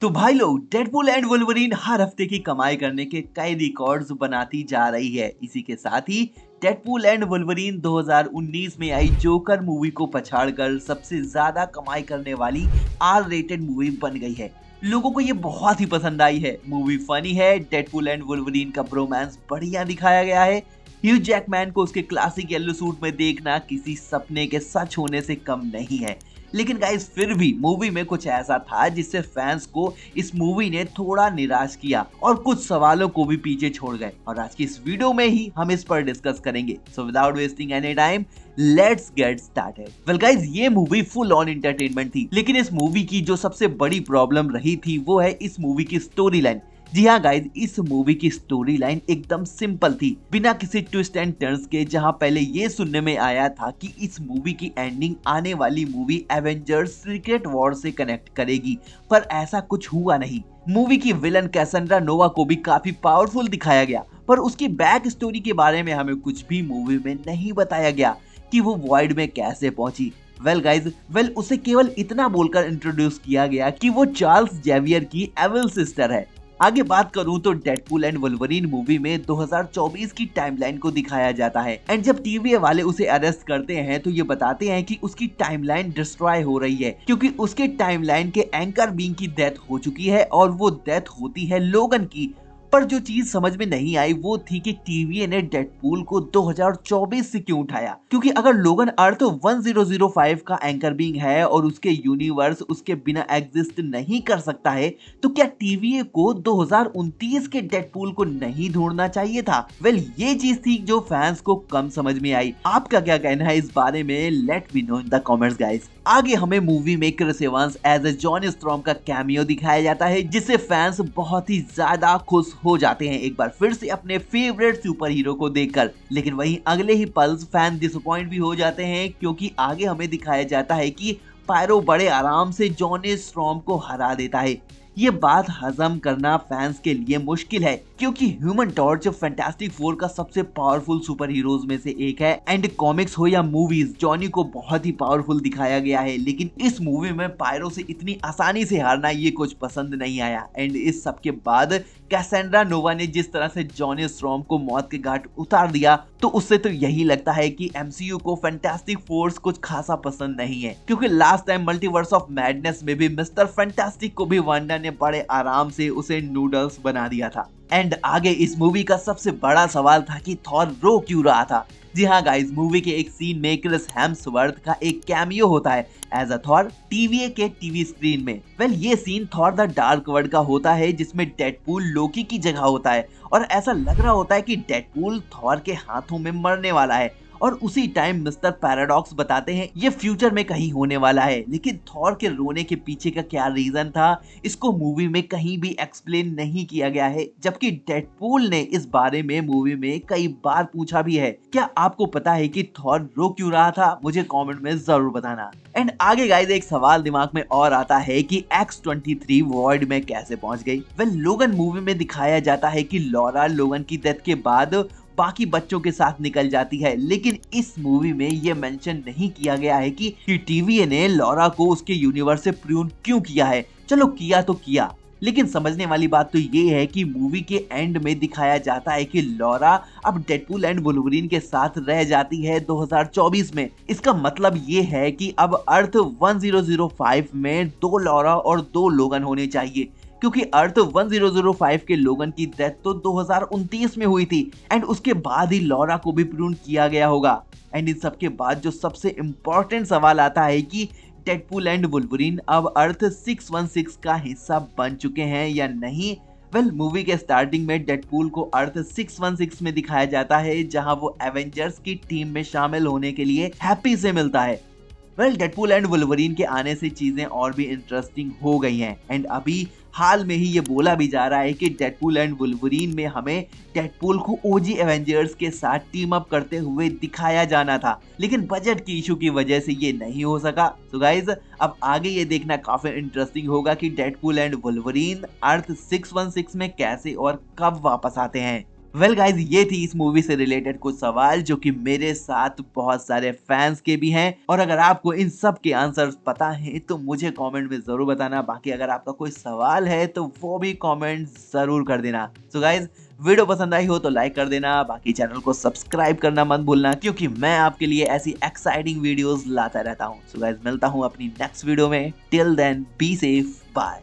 तो भाई लोग, डेडपूल एंड वुल्वरीन हर हफ्ते की कमाई करने के कई रिकॉर्ड्स बनाती जा रही है। इसी के साथ ही डेडपूल एंड वुल्वरीन 2019 में आई जोकर मूवी को पछाड़कर सबसे ज्यादा कमाई करने वाली आर रेटेड मूवी बन गई है। लोगों को ये बहुत ही पसंद आई है। मूवी फनी है, डेडपूल एंड वुल्वरीन का ब्रोमांस बढ़िया दिखाया गया है। ह्यू जैकमैन को उसके क्लासिक येलो सूट में देखना किसी सपने के सच होने से कम नहीं है। लेकिन गाइस, फिर भी मूवी में कुछ ऐसा था जिससे फैंस को इस मूवी ने थोड़ा निराश किया और कुछ सवालों को भी पीछे छोड़ गए। और आज की इस वीडियो में ही हम इस पर डिस्कस करेंगे। So without wasting any time, let's get started. Well guys, ये मूवी फुल ऑन एंटरटेनमेंट थी, लेकिन इस मूवी की जो सबसे बड़ी प्रॉब्लम रही थी वो है इस मूवी की स्टोरी लाइन। जी हाँ गाइज, इस मूवी की स्टोरी लाइन एकदम सिंपल थी, बिना किसी ट्विस्ट एंड टर्न्स के। जहां पहले ये सुनने में आया था कि इस मूवी की एंडिंग आने वाली मूवी एवेंजर्स सीक्रेट वॉर से कनेक्ट करेगी, पर ऐसा कुछ हुआ नहीं। मूवी की विलन कैसेंड्रा नोवा को भी काफी पावरफुल दिखाया गया, पर उसकी बैक स्टोरी के बारे में हमें कुछ भी मूवी में नहीं बताया गया कि वो वॉइड में कैसे पहुंची। वेल गाइज, उसे केवल इतना बोलकर इंट्रोड्यूस किया गया कि वो चार्ल्स जेवियर की एविल सिस्टर है। आगे बात करूं तो डेडपूल एंड वुल्वरीन मूवी में 2024 की टाइमलाइन को दिखाया जाता है, एंड जब टीवी वाले उसे अरेस्ट करते हैं तो ये बताते हैं कि उसकी टाइमलाइन डिस्ट्रॉय हो रही है क्योंकि उसके टाइमलाइन के एंकर बीइंग की डेथ हो चुकी है और वो डेथ होती है लोगन की। पर जो चीज समझ में नहीं आई वो थी कि टीवीए ने डेडपूल को 2024 से क्यों उठाया, क्योंकि अगर लोगन अर्थ 1005 का एंकर बीइंग है और उसके यूनिवर्स उसके बिना एग्जिस्ट नहीं कर सकता है, तो क्या टीवीए को 2029 के डेडपूल को नहीं ढूंढना चाहिए था? ये चीज थी जो फैंस को कम समझ में आई। आपका क्या कहना है इस बारे में? Let me know in the comments guys. आगे हमें मूवी में Chris Evans as a John Storm का कैमियो दिखाया जाता है, जिससे फैंस बहुत ही ज्यादा खुश हो जाते हैं एक बार फिर से अपने फेवरेट सुपर हीरो को देखकर। लेकिन वहीं अगले ही पल्स फैन डिसअपॉइंट भी हो जाते हैं, क्योंकि आगे हमें दिखाया जाता है कि पायरो बड़े आराम से जॉन स्ट्रॉम को हरा देता है। ये बात हजम करना फैंस के लिए मुश्किल है, क्योंकि ह्यूमन टॉर्च फैंटास्टिक फोर का सबसे पावरफुल सुपर हीरोज में से एक है, एंड कॉमिक्स हो या मूवीज, जॉनी को बहुत ही पावरफुल दिखाया गया है। लेकिन इस मूवी में पायरो से इतनी आसानी से हारना ये कुछ पसंद नहीं आया। एंड इस सब के बाद कैसेंड्रा नोवा ने जिस तरह से जॉनी स्ट्रॉम को मौत के घाट उतार दिया, तो उससे तो यही लगता है कि एमसीयू को फैंटास्टिक फोर्स कुछ खासा पसंद नहीं है, क्योंकि last time multiverse of madness में भी मिस्टर फैंटास्टिक को भी वांडा ने बड़े आराम से उसे नूडल्स बना दिया था। एंड आगे इस मूवी का सबसे बड़ा सवाल था कि थॉर रो क्यों रहा था। जी हाँ गाइस, मूवी के एक सीन में क्रिस हेम्सवर्थ का एक कैमियो होता है एज अ थॉर टीवीए के टीवी स्क्रीन में। ये scene Thor the Dark World का होता है, जिसमें डेडपूल लोकी की जगह होता है और ऐसा लग रहा होता है कि डेडपूल थॉर के हाथों में मरने वाला है। और उसी टाइम मिस्टर पैराडॉक्स बताते हैं ये फ्यूचर में कहीं होने वाला है। लेकिन थॉर के रोने के पीछे का क्या रीजन था, इसको मूवी में कहीं भी एक्सप्लेन नहीं किया गया है, जबकि डेडपूल ने इस बारे में मूवी में कई बार पूछा भी है। क्या आपको पता है कि थॉर रो क्यों रहा था? मुझे कमेंट में जरूर बताना। एंड आगे गाइस, एक सवाल दिमाग में और आता है कि X-23 वॉइड में कैसे पहुंच गई। लोगन मूवी में दिखाया जाता है कि लॉरा लोगन की डेथ के बाद बाकी बच्चों के साथ निकल जाती है, लेकिन इस मूवी में ये मेंशन नहीं किया गया है कि टीवीए ने लॉरा को उसके यूनिवर्स से प्रून क्यों किया है। चलो किया तो किया, लेकिन समझने वाली बात तो ये है कि मूवी के एंड में दिखाया जाता है कि लॉरा अब डेडपूल एंड वुल्वरीन के साथ रह जाती है 2024 में। इसका मतलब ये है कि अब अर्थ 1005 में 2 लॉरा और 2 लोगन होने चाहिए, क्योंकि अर्थ 1005 के लोगन की डेथ तो 2029 में हुई थी, एंड उसके बाद ही लॉरा को भी प्रून किया गया होगा। एंड इन सब के बाद जो सबसे इम्पोर्टेंट सवाल आता है कि डेडपूल एंड वुल्वरीन अब अर्थ 616 का हिस्सा बन चुके हैं या नहीं। मूवी के स्टार्टिंग में डेडपूल को अर्थ 616 में दिखाया जाता है, जहां वो एवेंजर्स की टीम में शामिल होने के लिए हैप्पी से मिलता है। डेडपूल एंड वुल्वरीन के आने से चीजें और भी इंटरेस्टिंग हो गई हैं, एंड अभी हाल में ही ये बोला भी जा रहा है कि डेडपूल एंड वुल्वरीन में हमें डेडपूल को ओजी एवेंजर्स के साथ टीम अप करते हुए दिखाया जाना था, लेकिन बजट की इशू की वजह से ये नहीं हो सका। सो गाइज, अब आगे ये देखना काफी इंटरेस्टिंग होगा कि डेडपूल एंड वुल्वरीन अर्थ 616 में कैसे और कब वापस आते हैं। वेल गाइज, ये थी इस मूवी से रिलेटेड कुछ सवाल जो कि मेरे साथ बहुत सारे फैंस के भी हैं, और अगर आपको इन सब के आंसर्स पता है तो मुझे कमेंट में जरूर बताना। बाकी अगर आपका कोई सवाल है तो वो भी कमेंट जरूर कर देना। सो गाइज, वीडियो पसंद आई हो तो लाइक कर देना, बाकी चैनल को सब्सक्राइब करना मत भूलना, क्योंकि मैं आपके लिए ऐसी एक्साइटिंग वीडियोस लाता रहता हूँ। सो गाइज, मिलता हूँ अपनी नेक्स्ट वीडियो में। Till then, be safe, bye.